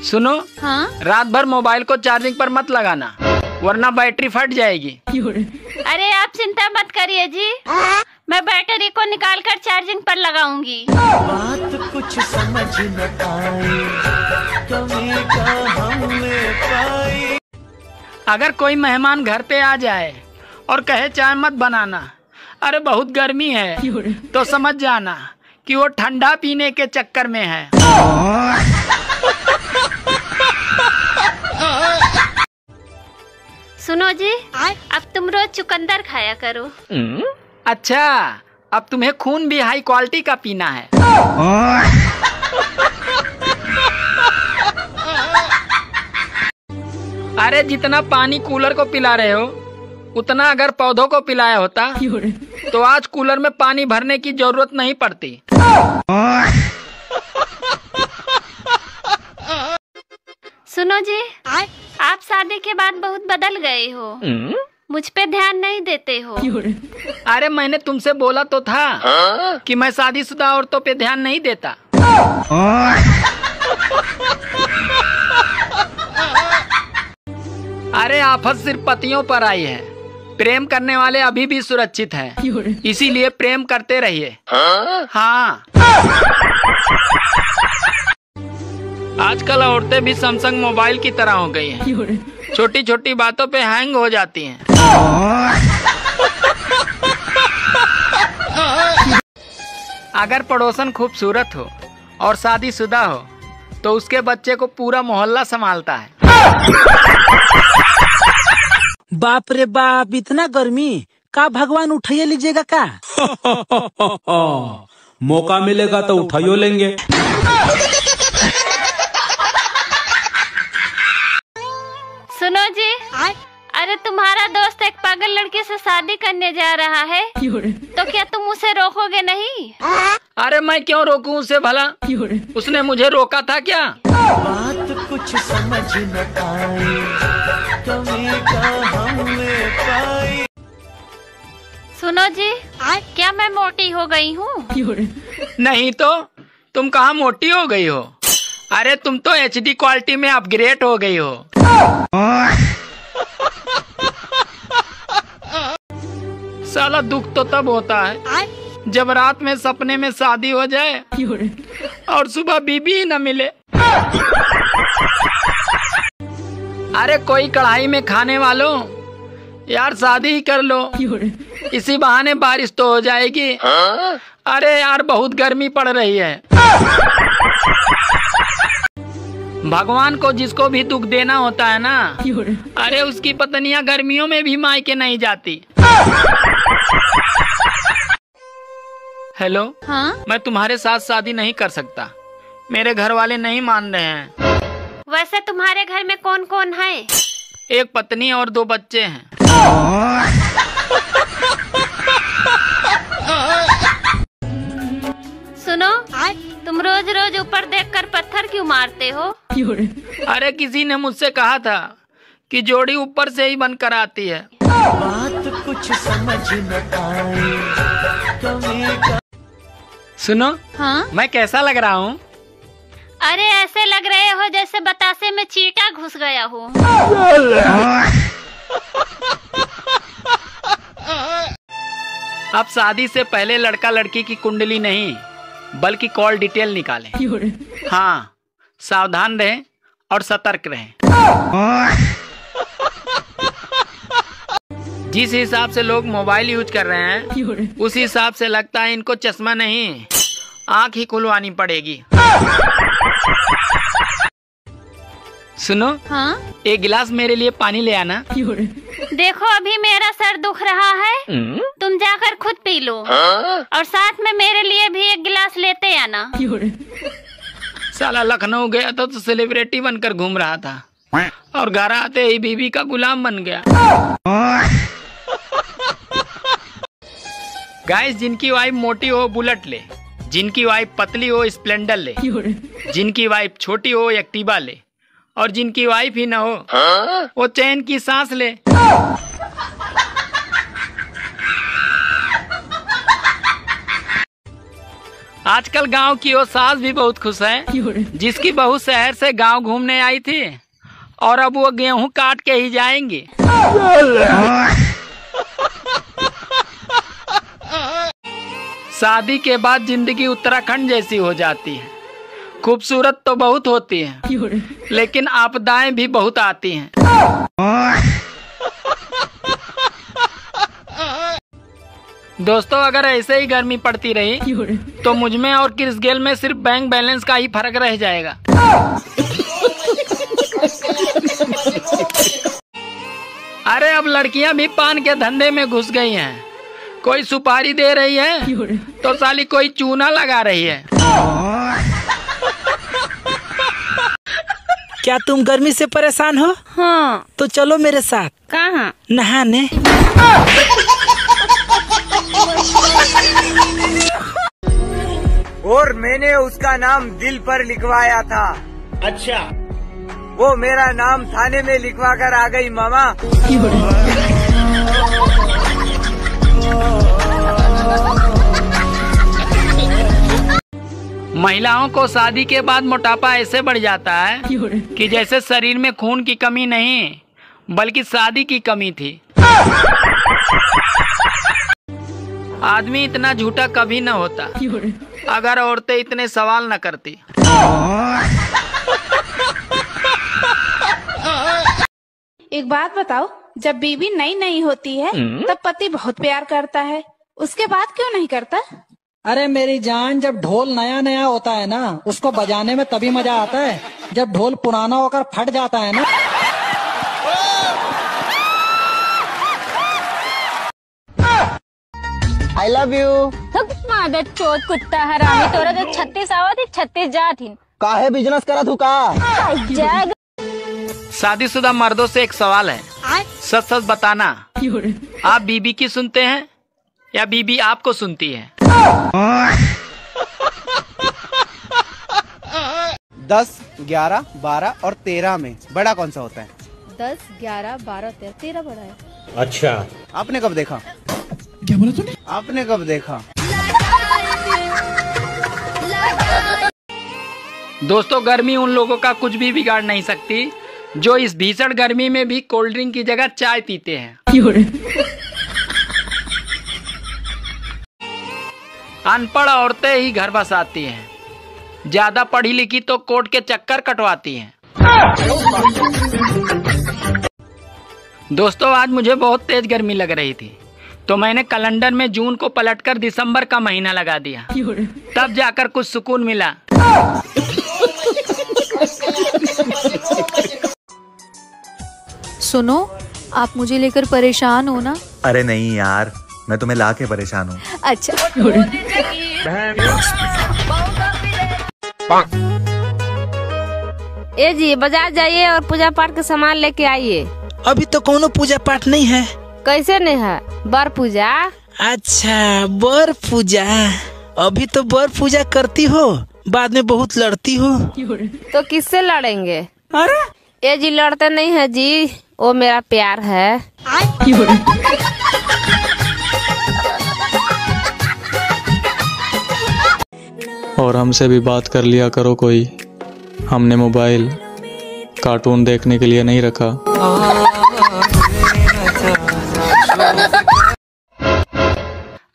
सुनो, हाँ? रात भर मोबाइल को चार्जिंग पर मत लगाना, वरना बैटरी फट जाएगी। अरे आप चिंता मत करिए जी, मैं बैटरी को निकाल कर चार्जिंग पर लगाऊंगी। बात कुछ समझ न आई, कमी का हमने पाई। अगर कोई मेहमान घर पे आ जाए और कहे चाय मत बनाना, अरे बहुत गर्मी है, तो समझ जाना कि वो ठंडा पीने के चक्कर में है। सुनो जी, अब तुम रोज चुकंदर खाया करो। अच्छा, अब तुम्हें खून भी हाई क्वालिटी का पीना है। अरे जितना पानी कूलर को पिला रहे हो, उतना अगर पौधों को पिलाया होता तो आज कूलर में पानी भरने की जरूरत नहीं पड़ती। सुनो जी, आप शादी के बाद बहुत बदल गए हो, मुझ पे ध्यान नहीं देते हो। अरे मैंने तुमसे बोला तो था कि मैं शादीशुदा औरतों पे ध्यान नहीं देता। अरे आफत सिर्फ पतियों पर आई है, प्रेम करने वाले अभी भी सुरक्षित हैं, इसीलिए प्रेम करते रहिए। हाँ, आजकल औरतें भी सैमसंग मोबाइल की तरह हो गई हैं, छोटी छोटी बातों पे हैंग हो जाती हैं। अगर पड़ोसन खूबसूरत हो और शादीशुदा हो तो उसके बच्चे को पूरा मोहल्ला संभालता है। बाप रे बाप, इतना गर्मी का भगवान उठाइए लीजिएगा का? मौका मिलेगा तो उठाइयो लेंगे। सुनो जी, अरे तुम्हारा दोस्त एक पागल लड़की से शादी करने जा रहा है, तो क्या तुम उसे रोकोगे नहीं? अरे मैं क्यों रोकूं उसे भला, उसने मुझे रोका था क्या? बात कुछ समझ न आई, कमी का हमने पाई। सुनो जी, क्या मैं मोटी हो गई हूँ? नहीं तो, तुम कहाँ मोटी हो गई हो? अरे तुम तो HD क्वालिटी में अपग्रेड हो गई हो। साला दुख तो तब होता है जब रात में सपने में शादी हो जाए और सुबह बीबी ही न मिले। अरे कोई कढ़ाई में खाने वालों, यार शादी ही कर लो, इसी बहाने बारिश तो हो जाएगी। अरे यार बहुत गर्मी पड़ रही है। भगवान को जिसको भी दुख देना होता है ना, अरे उसकी पत्नियां गर्मियों में भी मायके नहीं जाती। हेलो, हाँ? मैं तुम्हारे साथ शादी नहीं कर सकता, मेरे घर वाले नहीं मान रहे हैं। वैसे तुम्हारे घर में कौन कौन है? एक पत्नी और 2 बच्चे हैं। सुनो, तुम रोज रोज ऊपर देखकर पत्थर क्यों मारते हो? अरे किसी ने मुझसे कहा था कि जोड़ी ऊपर से ही बनकर आती है। बात कुछ समझ न आई, कमी का। सुनो, हाँ? मैं कैसा लग रहा हूँ? अरे ऐसे लग रहे हो जैसे बतासे में चींटा घुस गया हो। अब शादी से पहले लड़का लड़की की कुंडली नहीं बल्कि कॉल डिटेल निकालें। हाँ, सावधान रहें और सतर्क रहें। जिस हिसाब से लोग मोबाइल यूज कर रहे हैं, उस हिसाब से लगता है इनको चश्मा नहीं, आँख ही खुलवानी पड़ेगी। सुनो, हाँ? एक गिलास मेरे लिए पानी ले आना। देखो अभी मेरा सर दुख रहा है, तुम जाकर खुद पी लो, और साथ में मेरे लिए भी एक गिलास लेते आना। साला लखनऊ गया तो सेलिब्रिटी बनकर घूम रहा था और घर आते ही बीबी का गुलाम बन गया। गाइस, जिनकी वाइफ मोटी हो बुलेट ले, जिनकी वाइफ पतली हो स्प्लेंडर ले, जिनकी वाइफ छोटी हो एक्टिवा ले, और जिनकी वाइफ ही ना हो वो चैन की सांस ले। आजकल गांव की वो सास भी बहुत खुश है, जिसकी बहू शहर से गांव घूमने आई थी और अब वो गेहूं काट के ही जाएंगे। शादी के बाद जिंदगी उत्तराखंड जैसी हो जाती है। खूबसूरत तो बहुत होती है, लेकिन आपदाएं भी बहुत आती हैं। दोस्तों, अगर ऐसे ही गर्मी पड़ती रही तो मुझ में और क्रिस गेल में सिर्फ बैंक बैलेंस का ही फर्क रह जाएगा। अरे अब लड़कियां भी पान के धंधे में घुस गई हैं। कोई सुपारी दे रही है तो साली कोई चूना लगा रही है। क्या तुम गर्मी से परेशान हो? हाँ। तो चलो मेरे साथ। कहाँ? नहाने। और मैंने उसका नाम दिल पर लिखवाया था। अच्छा, वो मेरा नाम थाने में लिखवा कर आ गई मामा। महिलाओं को शादी के बाद मोटापा ऐसे बढ़ जाता है कि जैसे शरीर में खून की कमी नहीं बल्कि शादी की कमी थी। आदमी इतना झूठा कभी न होता अगर औरतें इतने सवाल न करती। एक बात बताओ, जब बीवी नई नई होती है तब पति बहुत प्यार करता है, उसके बाद क्यों नहीं करता? अरे मेरी जान, जब ढोल नया नया होता है ना, उसको बजाने में तभी मजा आता है जब ढोल पुराना होकर फट जाता है ना। I love you. मादर चोत कुत्ता हरामी, तोरा तो 36 आवा थी 36 जा थी। काहे बिजनेस करा तू का? शादीशुदा मर्दों से एक सवाल है, सच सच बताना, आप बीबी की सुनते हैं या बीबी आपको सुनती है? 10, 11, 12 और 13 में बड़ा कौन सा होता है? 10, 11, 12, 13, 13 बड़ा है। अच्छा, आपने कब देखा? क्या बोला तूने? आपने कब देखा? दोस्तों, गर्मी उन लोगों का कुछ भी बिगाड़ नहीं सकती जो इस भीषण गर्मी में भी कोल्ड ड्रिंक की जगह चाय पीते हैं। अनपढ़ औरतें ही घर बसाती हैं, ज्यादा पढ़ी लिखी तो कोर्ट के चक्कर कटवाती हैं। दोस्तों, आज मुझे बहुत तेज गर्मी लग रही थी तो मैंने कैलेंडर में जून को पलटकर दिसंबर का महीना लगा दिया, तब जाकर कुछ सुकून मिला। सुनो, आप मुझे लेकर परेशान हो ना? अरे नहीं यार, मैं तुम्हें ला के परेशान हूँ। अच्छा। ए जी, बाजार जाइए और पूजा पाठ का सामान लेके आइए। अभी तो कोनो पूजा पाठ नहीं है। कैसे नहीं है? बर पूजा। अच्छा, बर पूजा। अभी तो बर पूजा करती हो, बाद में बहुत लड़ती हो। तो किससे लड़ेंगे? अरे ए जी, लड़ते नहीं है जी, वो मेरा प्यार है। और हमसे भी बात कर लिया करो कोई, हमने मोबाइल कार्टून देखने के लिए नहीं रखा।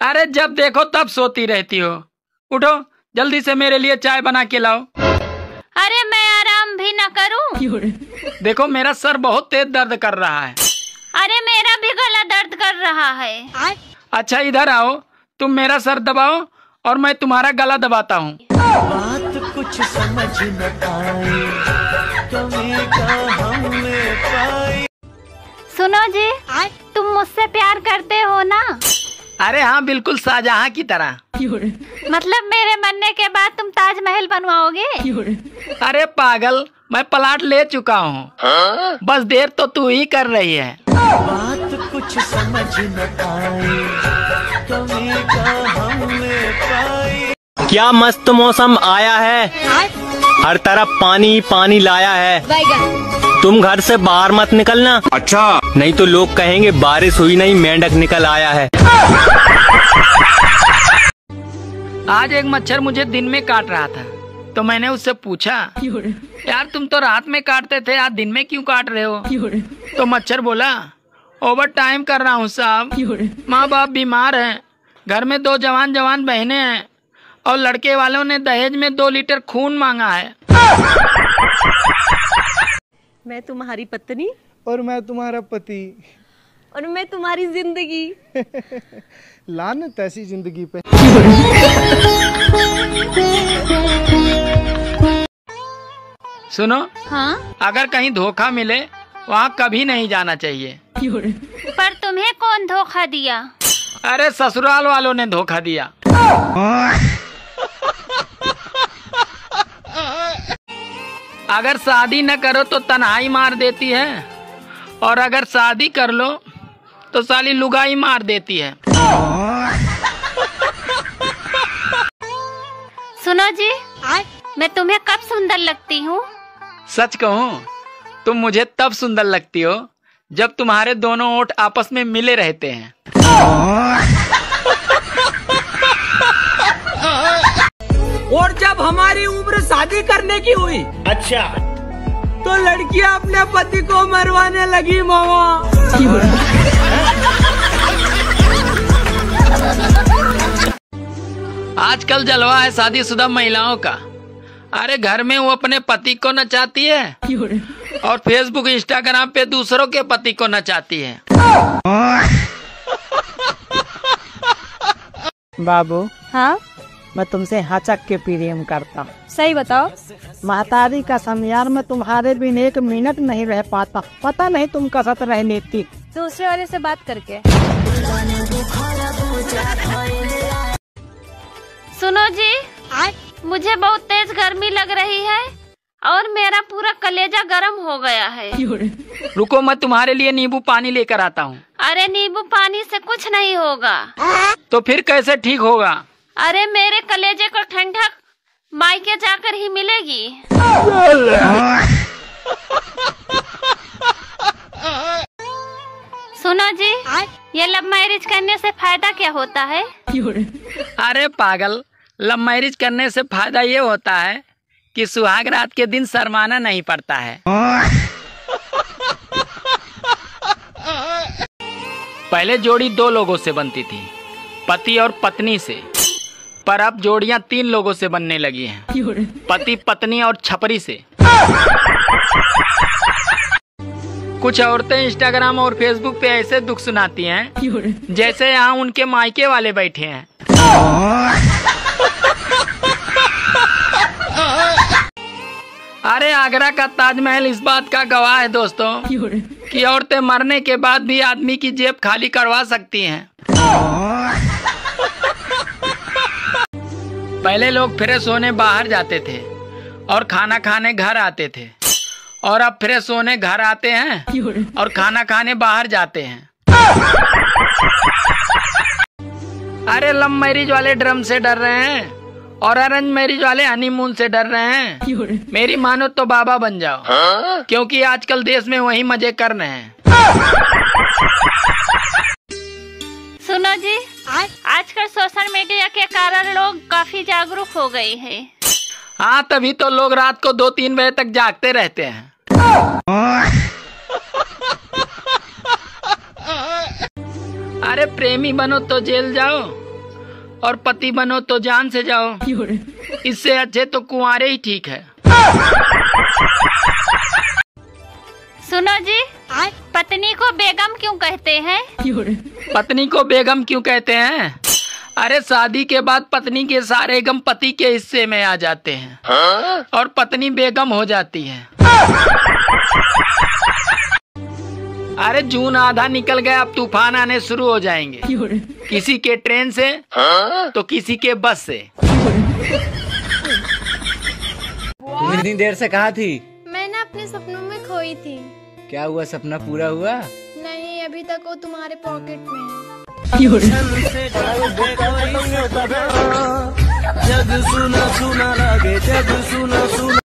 अरे जब देखो तब सोती रहती हो, उठो जल्दी से मेरे लिए चाय बना के लाओ। अरे मैं आराम भी न करूं? देखो मेरा सर बहुत तेज दर्द कर रहा है। अरे मेरा भी गला दर्द कर रहा है। अच्छा इधर आओ, तुम मेरा सर दबाओ और मैं तुम्हारा गला दबाता हूँ। बात कुछ समझ न आए, कमी का हमें पाए। सुनो जी, तुम मुझसे प्यार करते हो ना? अरे हाँ, बिल्कुल शाहजहां की तरह। मतलब मेरे मरने के बाद तुम ताजमहल बनवाओगे? अरे पागल, मैं प्लाट ले चुका हूँ, बस देर तो तू ही कर रही है। बात कुछ समझ न आए, कमी का हमें पाए। क्या मस्त मौसम आया है, हर तरफ पानी ही पानी लाया है। तुम घर से बाहर मत निकलना। अच्छा, नहीं तो लोग कहेंगे बारिश हुई नहीं, मेंढक निकल आया है। आज एक मच्छर मुझे दिन में काट रहा था, तो मैंने उससे पूछा, यार तुम तो रात में काटते थे, आज दिन में क्यों काट रहे हो? तो मच्छर बोला, ओवर टाइम कर रहा हूँ साहब, माँ बाप बीमार हैं, घर में 2 जवान बहनें हैं और लड़के वालों ने दहेज में 2 लीटर खून मांगा है। मैं तुम्हारी पत्नी और मैं तुम्हारा पति और मैं तुम्हारी जिंदगी। लानत ऐसी जिंदगी पे। सुनो, हाँ? अगर कहीं धोखा मिले वहाँ कभी नहीं जाना चाहिए। पर तुम्हें कौन धोखा दिया? अरे ससुराल वालों ने धोखा दिया। अगर शादी न करो तो तन्हाई मार देती है, और अगर शादी कर लो तो साली लुगाई मार देती है। सुनो जी, मैं तुम्हें कब सुंदर लगती हूँ? सच कहूँ, तुम मुझे तब सुंदर लगती हो जब तुम्हारे दोनों ओठ आपस में मिले रहते हैं। और जब हमारी उम्र शादी करने की हुई, अच्छा, तो लड़कियां अपने पति को मरवाने लगी मामा। आजकल जलवा है शादीशुदा महिलाओं का। अरे घर में वो अपने पति को नचाती है और फेसबुक इंस्टाग्राम पे दूसरों के पति को नचाती है। बाबू, हाँ? मैं तुमसे हचक के प्रेम करता हूँ। सही बताओ। महतारी का यार, मैं तुम्हारे बिन 1 मिनट नहीं रह पाता। पता नहीं तुम कसत रहने थी दूसरे वाले से बात करके। सुनो जी, मुझे बहुत तेज गर्मी लग रही है और मेरा पूरा कलेजा गर्म हो गया है। रुको, मैं तुम्हारे लिए नींबू पानी लेकर आता हूँ। अरे नींबू पानी से कुछ नहीं होगा। तो फिर कैसे ठीक होगा? अरे मेरे कलेजे को ठंडक मायके जाकर ही मिलेगी। सुनो जी, ये लव मैरिज करने से फायदा क्या होता है? अरे पागल, लव मैरिज करने से फायदा ये होता है कि सुहाग रात के दिन शर्माना नहीं पड़ता है। पहले जोड़ी 2 लोगों से बनती थी, पति और पत्नी से, पर अब जोड़ियां 3 लोगों से बनने लगी हैं, पति पत्नी और छपरी से। कुछ औरतें इंस्टाग्राम और फेसबुक पे ऐसे दुख सुनाती हैं जैसे यहाँ उनके मायके वाले बैठे हैं। अरे आगरा का ताजमहल इस बात का गवाह है दोस्तों कि औरतें मरने के बाद भी आदमी की जेब खाली करवा सकती हैं। पहले लोग फ्रेश होने बाहर जाते थे और खाना खाने घर आते थे, और अब फ्रेश होने घर आते हैं और खाना खाने बाहर जाते हैं। अरे लव मैरिज वाले ड्रम से डर रहे हैं और अरेंज मैरिज वाले हनीमून से डर रहे हैं। मेरी मानो तो बाबा बन जाओ, क्योंकि आजकल देश में वही मजे कर रहे हैं। सुनो जी, आजकल सोशल मीडिया के कारण लोग काफी जागरूक हो गए हैं। हाँ, तभी तो लोग रात को 2-3 बजे तक जागते रहते हैं। अरे प्रेमी बनो तो जेल जाओ और पति बनो तो जान से जाओ, इससे अच्छे तो कुंवारे ही ठीक है। सुनो जी, पत्नी को बेगम क्यों कहते हैं? पत्नी को बेगम क्यों कहते हैं? अरे शादी के बाद पत्नी के सारे गम पति के हिस्से में आ जाते हैं और पत्नी बेगम हो जाती है। अरे जून आधा निकल गया, अब तूफान आने शुरू हो जाएंगे, किसी के ट्रेन से तो किसी के बस से। तुम इतनी देर से कहाँ थी? मैं ना अपने सपनों में खोई थी। क्या हुआ, सपना पूरा हुआ? नहीं, अभी तक वो तुम्हारे पॉकेट में है। जग सुना सुना लगे, जग सुना सुना।